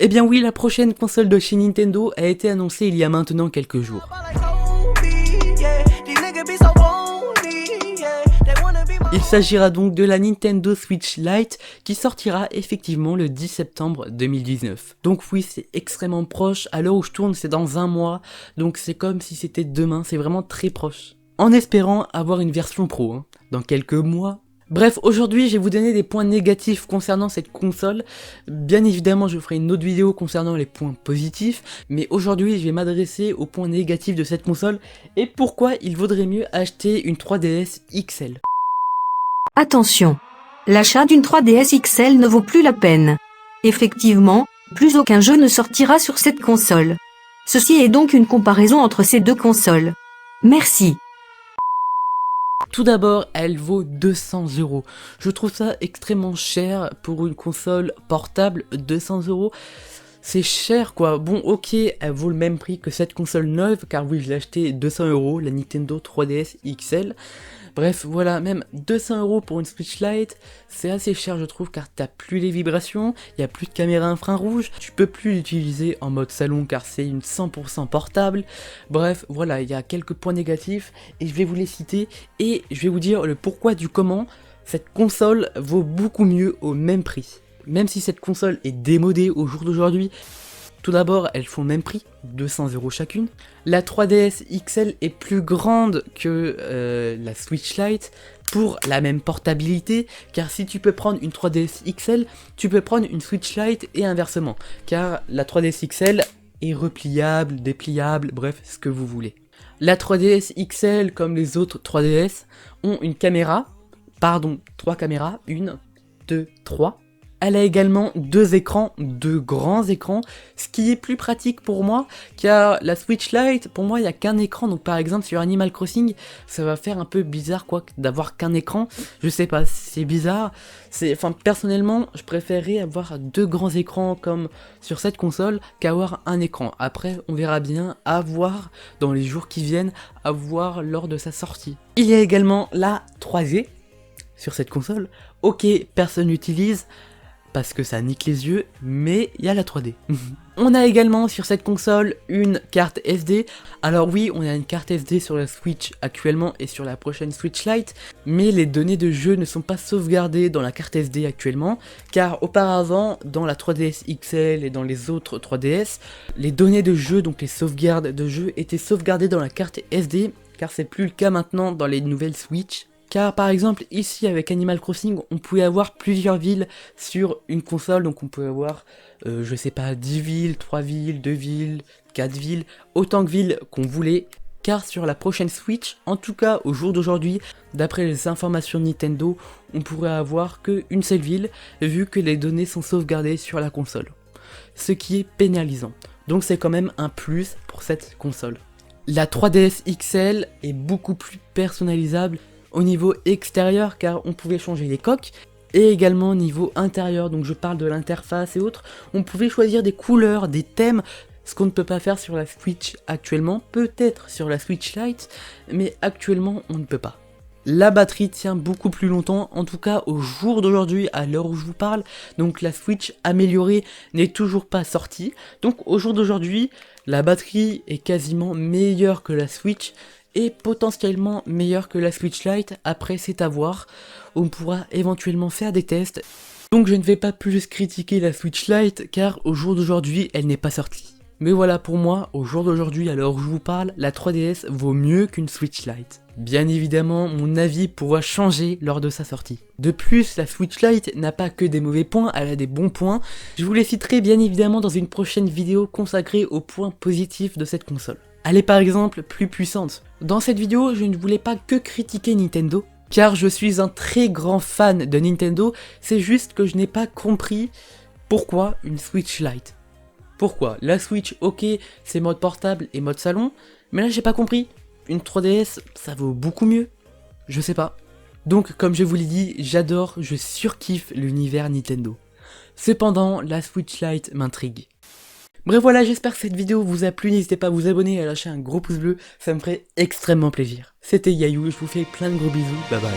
Eh bien oui, la prochaine console de chez Nintendo a été annoncée il y a maintenant quelques jours. Il s'agira donc de la Nintendo Switch Lite qui sortira effectivement le 10 septembre 2019. Donc oui, c'est extrêmement proche, à l'heure où je tourne c'est dans un mois, donc c'est comme si c'était demain, c'est vraiment très proche. En espérant avoir une version pro, dans quelques mois. Bref, aujourd'hui je vais vous donner des points négatifs concernant cette console. Bien évidemment je ferai une autre vidéo concernant les points positifs, mais aujourd'hui je vais m'adresser aux points négatifs de cette console et pourquoi il vaudrait mieux acheter une 3DS XL. Attention, l'achat d'une 3DS XL ne vaut plus la peine. Effectivement, plus aucun jeu ne sortira sur cette console. Ceci est donc une comparaison entre ces deux consoles. Merci. Tout d'abord, elle vaut 200 €. Je trouve ça extrêmement cher pour une console portable, 200 €. C'est cher quoi. Bon ok, elle vaut le même prix que cette console neuve, car oui je l'ai acheté 200 €, la Nintendo 3DS XL. Bref voilà, même 200 € pour une Switch Lite, c'est assez cher je trouve, car t'as plus les vibrations, il n'y a plus de caméra infrarouge, tu peux plus l'utiliser en mode salon car c'est une 100% portable. Bref voilà, il y a quelques points négatifs et je vais vous les citer et je vais vous dire le pourquoi du comment cette console vaut beaucoup mieux au même prix. Même si cette console est démodée au jour d'aujourd'hui, tout d'abord elles font le même prix, 200 € chacune. La 3DS XL est plus grande que la Switch Lite pour la même portabilité, car si tu peux prendre une 3DS XL, tu peux prendre une Switch Lite et inversement, car la 3DS XL est repliable, dépliable, bref, ce que vous voulez. La 3DS XL, comme les autres 3DS, ont une caméra, pardon, 3 caméras, 1, 2, 3. Elle a également deux écrans, deux grands écrans, ce qui est plus pratique pour moi, car la Switch Lite, pour moi, il n'y a qu'un écran. Donc par exemple, sur Animal Crossing, ça va faire un peu bizarre quoi d'avoir qu'un écran. Je sais pas, c'est bizarre. Enfin, personnellement, je préférerais avoir deux grands écrans comme sur cette console qu'avoir un écran. Après, on verra bien, à voir dans les jours qui viennent, à voir lors de sa sortie. Il y a également la 3D sur cette console. Ok, personne n'utilise, parce que ça nique les yeux, mais il y a la 3D. On a également sur cette console une carte SD. Alors oui, on a une carte SD sur la Switch actuellement et sur la prochaine Switch Lite, mais les données de jeu ne sont pas sauvegardées dans la carte SD actuellement, car auparavant, dans la 3DS XL et dans les autres 3DS, les données de jeu, donc les sauvegardes de jeu, étaient sauvegardées dans la carte SD, car c'est plus le cas maintenant dans les nouvelles Switch. Car par exemple ici avec Animal Crossing on pouvait avoir plusieurs villes sur une console, donc on pouvait avoir je sais pas 10 villes, 3 villes, 2 villes, 4 villes, autant de villes qu'on voulait. Car sur la prochaine Switch, en tout cas au jour d'aujourd'hui, d'après les informations de Nintendo, on pourrait avoir qu'une seule ville vu que les données sont sauvegardées sur la console. Ce qui est pénalisant, donc c'est quand même un plus pour cette console. La 3DS XL est beaucoup plus personnalisable au niveau extérieur car on pouvait changer les coques et également au niveau intérieur, donc je parle de l'interface et autres, on pouvait choisir des couleurs, des thèmes, ce qu'on ne peut pas faire sur la Switch actuellement, peut-être sur la Switch Lite, mais actuellement on ne peut pas. La batterie tient beaucoup plus longtemps, en tout cas au jour d'aujourd'hui, à l'heure où je vous parle, donc la Switch améliorée n'est toujours pas sortie, donc au jour d'aujourd'hui, la batterie est quasiment meilleure que la Switch, et potentiellement meilleur que la Switch Lite, après c'est à voir, on pourra éventuellement faire des tests. Donc je ne vais pas plus critiquer la Switch Lite car au jour d'aujourd'hui elle n'est pas sortie. Mais voilà, pour moi, au jour d'aujourd'hui, à l'heure où je vous parle, la 3DS vaut mieux qu'une Switch Lite. Bien évidemment, mon avis pourra changer lors de sa sortie. De plus, la Switch Lite n'a pas que des mauvais points, elle a des bons points. Je vous les citerai bien évidemment dans une prochaine vidéo consacrée aux points positifs de cette console. Elle est par exemple plus puissante. Dans cette vidéo, je ne voulais pas que critiquer Nintendo, car je suis un très grand fan de Nintendo, c'est juste que je n'ai pas compris pourquoi une Switch Lite. Pourquoi la Switch, ok, c'est mode portable et mode salon, mais là j'ai pas compris. Une 3DS, ça vaut beaucoup mieux. Je sais pas. Donc comme je vous l'ai dit, j'adore, je surkiffe l'univers Nintendo. Cependant, la Switch Lite m'intrigue. Bref voilà, j'espère que cette vidéo vous a plu, n'hésitez pas à vous abonner et à lâcher un gros pouce bleu, ça me ferait extrêmement plaisir. C'était Yayou, je vous fais plein de gros bisous, bye bye.